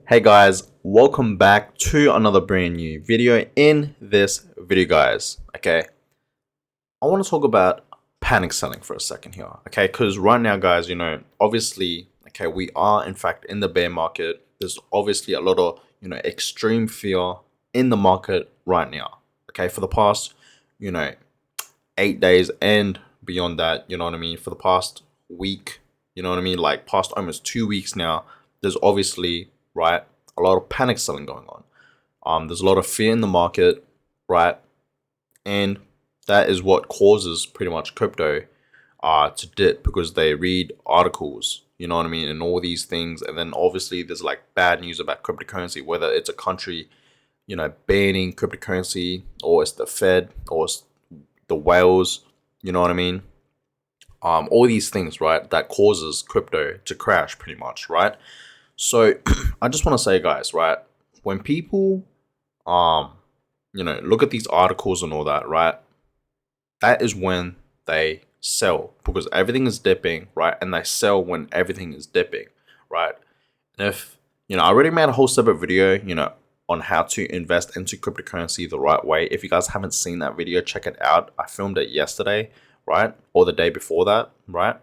Hey guys, welcome back to another brand new video. In this video guys, okay, I want to talk about panic selling for a second here, okay, because right now guys, obviously, okay, we are in fact in the bear market. There's obviously a lot of, extreme fear in the market right now, okay, for the past, you know, 8 days and beyond that, you know what I mean, for the past week, you know what I mean, like past almost 2 weeks now, there's obviously, right, a lot of panic selling going on. There's a lot of fear in the market, right? And that is what causes pretty much crypto to dip because they read articles, you know what I mean, and all these things. And then obviously there's like bad news about cryptocurrency, whether it's a country, banning cryptocurrency, or it's the Fed, or it's the whales, you know what I mean? All these things, right, that causes crypto to crash pretty much, right? So I just want to say, guys, right, when people look at these articles and all that, right, that is when they sell because everything is dipping, right? And they sell when everything is dipping, right? And if I already made a whole separate video, on how to invest into cryptocurrency the right way. If you guys haven't seen that video, check it out. I filmed it yesterday, right? Or the day before that, right?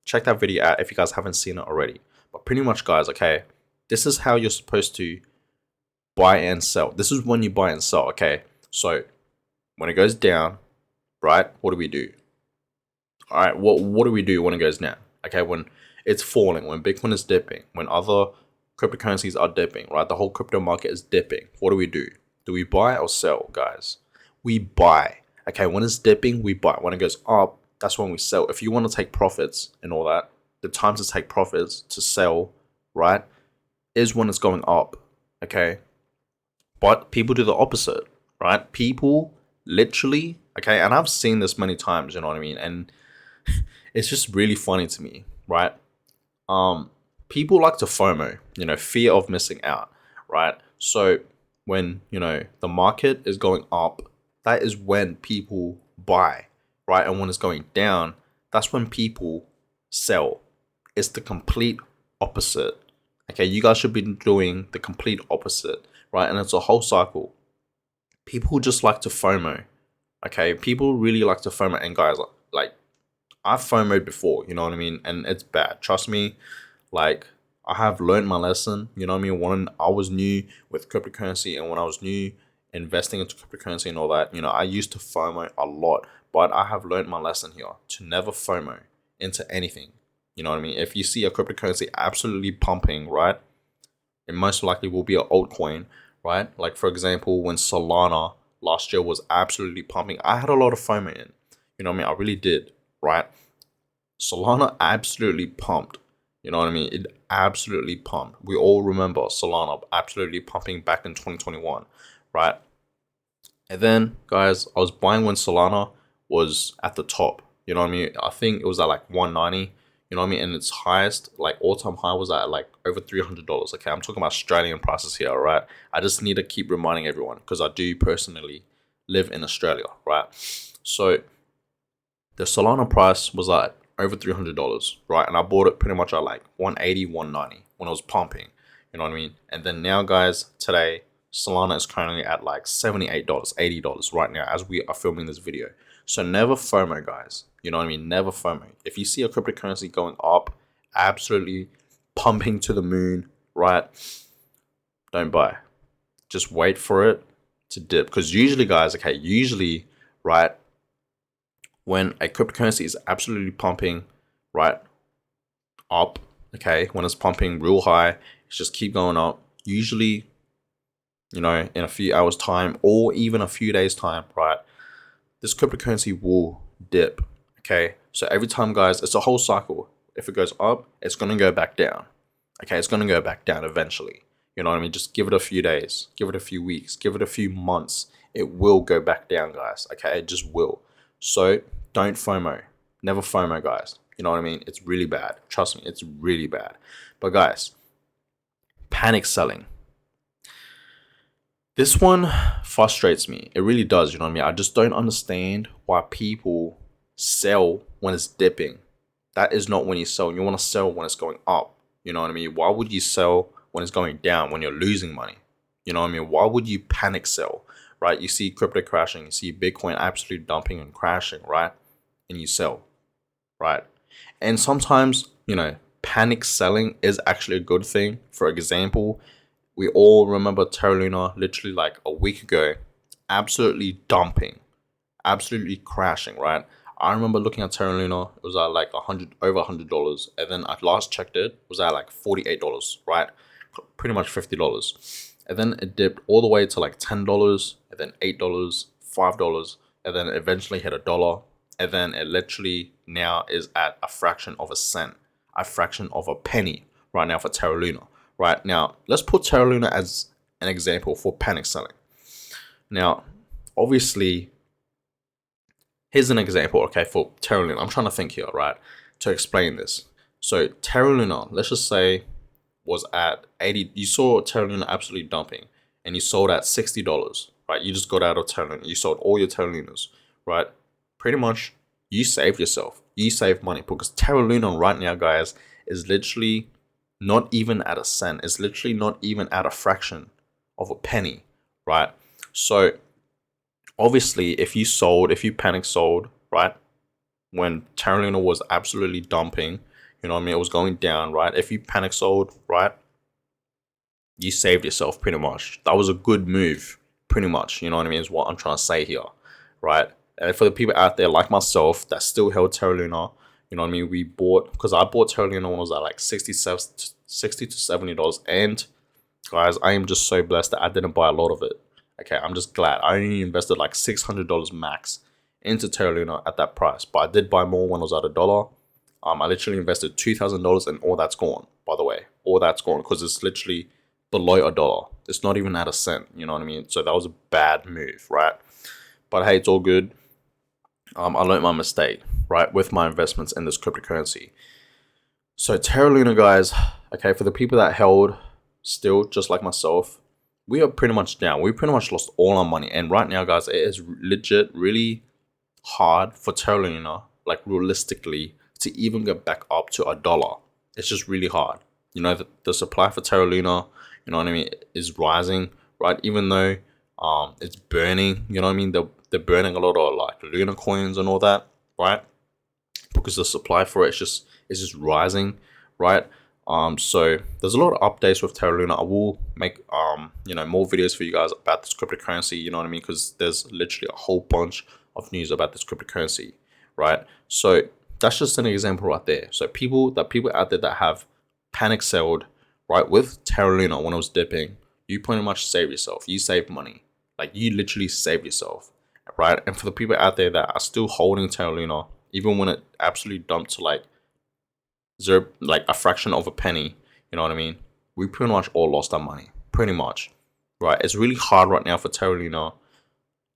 Check that video out if you guys haven't seen it already. But pretty much, guys, okay, this is how you're supposed to buy and sell. This is when you buy and sell, okay? So when it goes down, right, what do we do? All right, what do we do when it goes down? Okay, when it's falling, when Bitcoin is dipping, when other cryptocurrencies are dipping, right? The whole crypto market is dipping. What do we do? Do we buy or sell, guys? We buy. Okay, when it's dipping, we buy. When it goes up, that's when we sell. If you want to take profits and all that, the time to take profits to sell, right, is when it's going up. Okay, but people do the opposite, right? People literally, okay, and I've seen this many times, you know what I mean? And it's just really funny to me, right? People like to FOMO, fear of missing out, right? So when, the market is going up, that is when people buy, right? And when it's going down, that's when people sell. It's the complete opposite. Okay, you guys should be doing the complete opposite, right? And it's a whole cycle. People just like to FOMO. Okay, people really like to FOMO. And guys, like I've FOMOed before, you know what I mean? And it's bad. Trust me, like I have learned my lesson, you know what I mean? When I was new with cryptocurrency and when I was new investing into cryptocurrency and all that, I used to FOMO a lot. But I have learned my lesson here to never FOMO into anything. You know what I mean? If you see a cryptocurrency absolutely pumping, right? It most likely will be an altcoin, right? Like for example, when Solana last year was absolutely pumping, I had a lot of FOMO in. You know what I mean? I really did, right? Solana absolutely pumped. You know what I mean? It absolutely pumped. We all remember Solana absolutely pumping back in 2021, right? And then, guys, I was buying when Solana was at the top. You know what I mean? I think it was at like 190. You know what I mean? And its highest, like all-time high, was at like over $300. Okay, I'm talking about Australian prices here, right? I just need to keep reminding everyone because I do personally live in Australia, right? So the Solana price was like over $300, right? And I bought it pretty much at like 180, 190 when it was pumping. You know what I mean? And then now, guys, today Solana is currently at like $78, $80 right now as we are filming this video. So never FOMO, guys. You know what I mean? Never FOMO. If you see a cryptocurrency going up, absolutely pumping to the moon, right? Don't buy. Just wait for it to dip. Because usually, guys, okay, right, when a cryptocurrency is absolutely pumping, right, up, okay, when it's pumping real high, it's just keep going up. Usually, in a few hours time or even a few days time, right, this cryptocurrency will dip, okay? So every time, guys, it's a whole cycle. If it goes up, it's going to go back down, okay? It's going to go back down eventually. You know what I mean? Just give it a few days, give it a few weeks, give it a few months. It will go back down, guys, okay? It just will. So don't FOMO. Never FOMO, guys. You know what I mean? It's really bad. Trust me, it's really bad. But guys, panic selling. This one frustrates me. It really does, you know what I mean? I just don't understand why people sell when it's dipping. That is not when you sell. You want to sell when it's going up. You know what I mean? Why would you sell when it's going down, when you're losing money. You know what I mean? Why would you panic sell, right? You see crypto crashing, you see Bitcoin absolutely dumping and crashing, right? And you sell, right? And sometimes, panic selling is actually a good thing. For example, we all remember Terra Luna literally like a week ago, absolutely dumping, absolutely crashing, right? I remember looking at Terra Luna, it was at like over $100, and then I last checked it was at like $48, right? Pretty much $50. And then it dipped all the way to like $10, and then $8, $5, and then eventually hit $1. And then it literally now is at a fraction of a cent, a fraction of a penny right now for Terra Luna. Right now, let's put Terra Luna as an example for panic selling. Now, obviously, here's an example, okay, for Terra Luna. I'm trying to think here, right, to explain this. So Terra Luna, let's just say, was at 80. You saw Terra Luna absolutely dumping, and you sold at $60, right? You just got out of Terra Luna. You sold all your Terra Lunas, right? Pretty much, you saved yourself. You saved money because Terra Luna right now, guys, is literally not even at a cent. It's literally not even at a fraction of a penny, right? So obviously, if you panic sold, right, when Terra Luna was absolutely dumping, you know what I mean, it was going down, right? If you panic sold, right, you saved yourself pretty much. That was a good move, pretty much, you know what I mean, is what I'm trying to say here, right? And for the people out there like myself that still held Terra Luna, you know what I mean, because I bought Terra Luna when it was at like $60 to $70. And guys, I am just so blessed that I didn't buy a lot of it. Okay, I'm just glad. I only invested like $600 max into Terra Luna at that price, but I did buy more when it was at $1. I literally invested $2,000 and all that's gone, by the way. All that's gone because it's literally below $1. It's not even at a cent, you know what I mean? So that was a bad move, right? But hey, it's all good. I learned my mistake, right, with my investments in this cryptocurrency. So Terra Luna, guys, okay, for the people that held still, just like myself, we are pretty much down. We pretty much lost all our money. And right now, guys, it is legit really hard for Terra Luna, like realistically, to even get back up to $1. It's just really hard. You know, the supply for Terra Luna, you know what I mean, is rising, right? Even though it's burning, you know what I mean? They're burning a lot of like Luna coins and all that, right? Because the supply for it is just rising, right? So there's a lot of updates with Terra Luna. I will make more videos for you guys about this cryptocurrency, you know what I mean? Because there's literally a whole bunch of news about this cryptocurrency, right? So that's just an example right there. So people out there that have panic sold, right, with Terra Luna when it was dipping, you pretty much save yourself. You save money. Like you literally save yourself, right? And for the people out there that are still holding Terra Luna, even when it absolutely dumped to like zero, like a fraction of a penny, you know what I mean? We pretty much all lost our money, pretty much, right? It's really hard right now for Terra Luna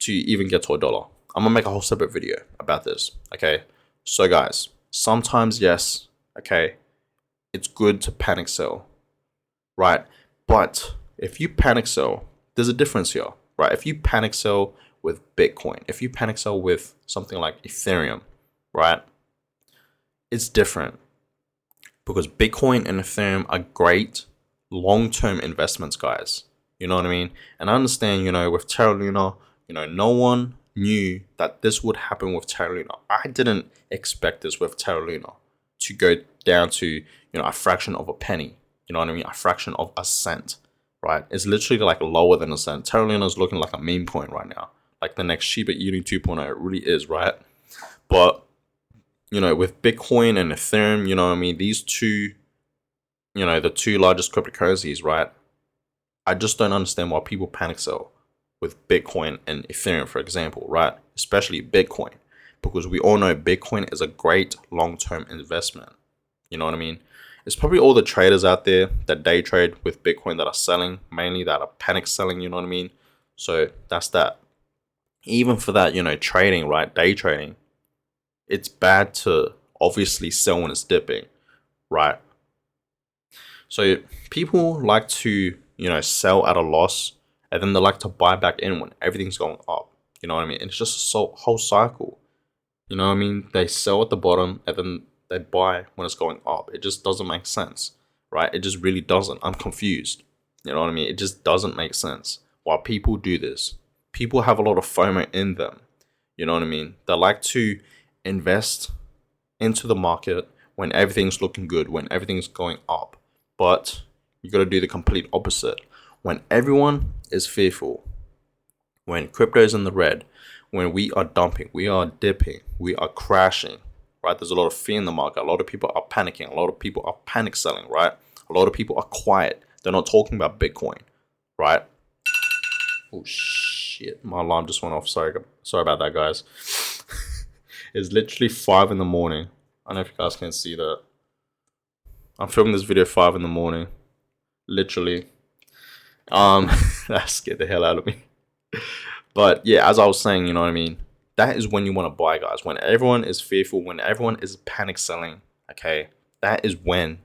to even get to $1. I'm gonna make a whole separate video about this, okay? So guys, sometimes yes, okay, it's good to panic sell, right? But if you panic sell, there's a difference here, right? If you panic sell with Bitcoin, if you panic sell with something like Ethereum, right? It's different because Bitcoin and Ethereum are great long-term investments, guys. You know what I mean? And I understand, with Terra Luna, no one knew that this would happen with Terra Luna. I didn't expect this with Terra Luna to go down to, a fraction of a penny. You know what I mean? A fraction of a cent, right? It's literally like lower than a cent. Terra Luna is looking like a meme coin right now. Like the next Shiba Inu 2.0, it really is, right? But, with Bitcoin and Ethereum, you know what I mean? These two, the two largest cryptocurrencies, right? I just don't understand why people panic sell with Bitcoin and Ethereum, for example, right? Especially Bitcoin, because we all know Bitcoin is a great long-term investment. You know what I mean? It's probably all the traders out there that day trade with Bitcoin that are selling, mainly that are panic selling, you know what I mean? So that's that. Even for that, trading, right? Day trading, it's bad to obviously sell when it's dipping, right? So people like to, sell at a loss, and then they like to buy back in when everything's going up. You know what I mean? It's just a whole cycle. You know what I mean? They sell at the bottom and then they buy when it's going up. It just doesn't make sense, right? It just really doesn't. I'm confused. You know what I mean? It just doesn't make sense why people do this. People have a lot of FOMO in them. You know what I mean? They like to invest into the market when everything's looking good, when everything's going up. But you got to do the complete opposite. When everyone is fearful, when crypto is in the red, when we are dumping, we are dipping, we are crashing, right? There's a lot of fear in the market. A lot of people are panicking. A lot of people are panic selling, right? A lot of people are quiet. They're not talking about Bitcoin, right? Oh shit, my alarm just went off. Sorry about that, guys. It's literally 5 in the morning. I don't know if you guys can see that. I'm filming this video 5 in the morning. Literally. That scared the hell out of me. But yeah, as I was saying, you know what I mean? That is when you want to buy, guys. When everyone is fearful, when everyone is panic selling, okay? That is when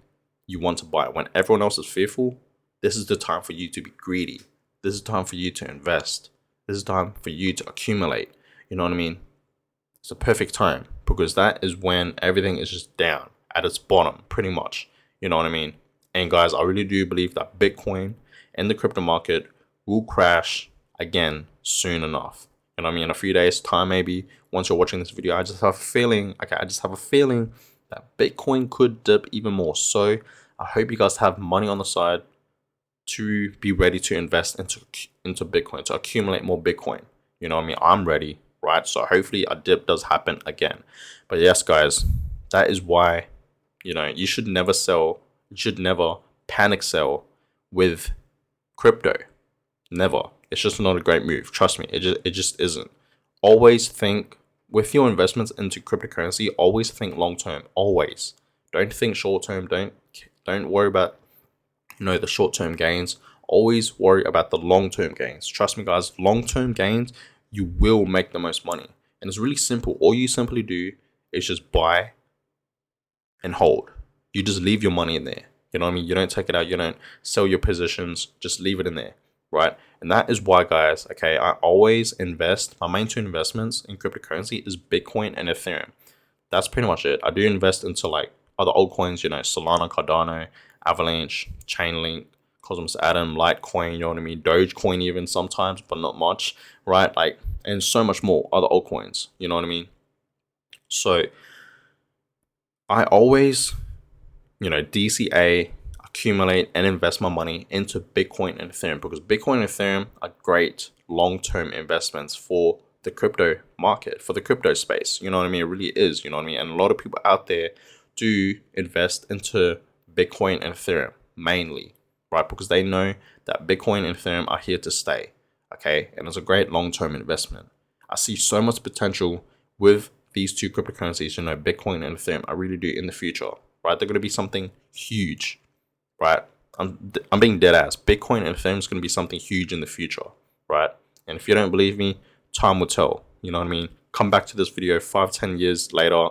you want to buy. When everyone else is fearful, this is the time for you to be greedy. This is time for you to invest. This is time for you to accumulate. You know what I mean? It's a perfect time because that is when everything is just down at its bottom, pretty much. You know what I mean? And guys, I really do believe that Bitcoin and the crypto market will crash again soon enough. You know what I mean? In a few days time, maybe once you're watching this video, I just have a feeling, that Bitcoin could dip even more. So I hope you guys have money on the side to be ready to invest into Bitcoin, to accumulate more Bitcoin. You know what I mean? I'm ready, right? So hopefully a dip does happen again. But yes, guys, that is why, you should never sell. You should never panic sell with crypto. Never. It's just not a great move. Trust me. It just isn't. Always think with your investments into cryptocurrency. Always think long term. Always. Don't think short term. Don't worry about the short term gains. Always worry about the long term gains. Trust me, guys. Long term gains, you will make the most money. And it's really simple. All you simply do is just buy and hold. You just leave your money in there. You know what I mean? You don't take it out. You don't sell your positions. Just leave it in there, right? And that is why, guys, okay, I always invest. My main 2 investments in cryptocurrency is Bitcoin and Ethereum. That's pretty much it. I do invest into like other altcoins, Solana, Cardano, Avalanche, Chainlink, Cosmos Atom, Litecoin, you know what I mean? Dogecoin even sometimes, but not much, right? Like, and so much more other altcoins, you know what I mean? So I always, DCA, accumulate and invest my money into Bitcoin and Ethereum because Bitcoin and Ethereum are great long-term investments for the crypto market, for the crypto space. You know what I mean? It really is, you know what I mean? And a lot of people out there do invest into Bitcoin and Ethereum mainly, right? Because they know that Bitcoin and Ethereum are here to stay, okay? And it's a great long-term investment. I see so much potential with these 2 cryptocurrencies, Bitcoin and Ethereum. I really do in the future, right? They're going to be something huge, right? I'm being dead ass. Bitcoin and Ethereum is going to be something huge in the future, right? And if you don't believe me, time will tell. You know what I mean? Come back to this video 5-10 years later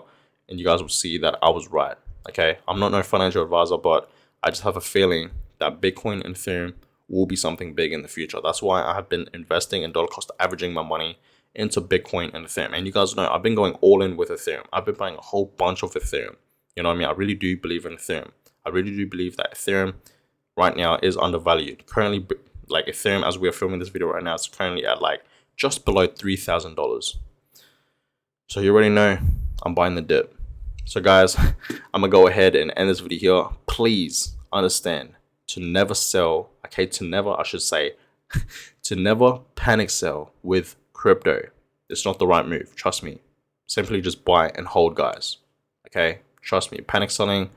and you guys will see that I was right. Okay, I'm not no financial advisor, but I just have a feeling that Bitcoin and Ethereum will be something big in the future. That's why I have been investing and dollar cost averaging my money into Bitcoin and Ethereum. And you guys know I've been going all in with Ethereum. I've been buying a whole bunch of Ethereum. You know what I mean? I really do believe in Ethereum. I really do believe that Ethereum right now is undervalued. Currently, like Ethereum, as we are filming this video right now, it's currently at like just below $3,000. So you already know I'm buying the dip. So guys, I'm gonna go ahead and end this video here. Please understand to never sell, okay, to never panic sell with crypto. It's not the right move, trust me. Simply just buy and hold, guys. Okay, trust me. Panic selling,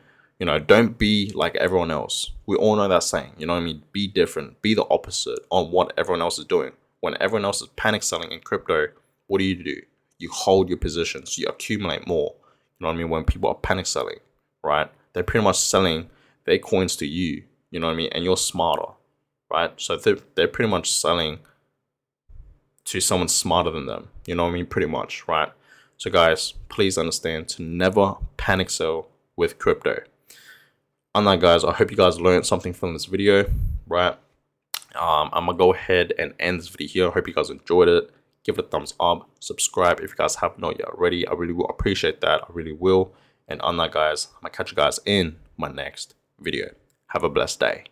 don't be like everyone else. We all know that saying, you know what I mean? Be different, be the opposite on what everyone else is doing. When everyone else is panic selling in crypto, what do? You hold your positions, you accumulate more. You know what I mean? When people are panic selling, right? They're pretty much selling their coins to you, you know what I mean? And you're smarter, right? So they're pretty much selling to someone smarter than them, you know what I mean? Pretty much, right? So guys, please understand to never panic sell with crypto. On that, guys, I hope you guys learned something from this video, right? I'm gonna go ahead and end this video here. I hope you guys enjoyed it. Give it a thumbs up, subscribe if you guys have not yet already. I really will appreciate that. I really will. And on that, guys, I'm gonna catch you guys in my next video. Have a blessed day.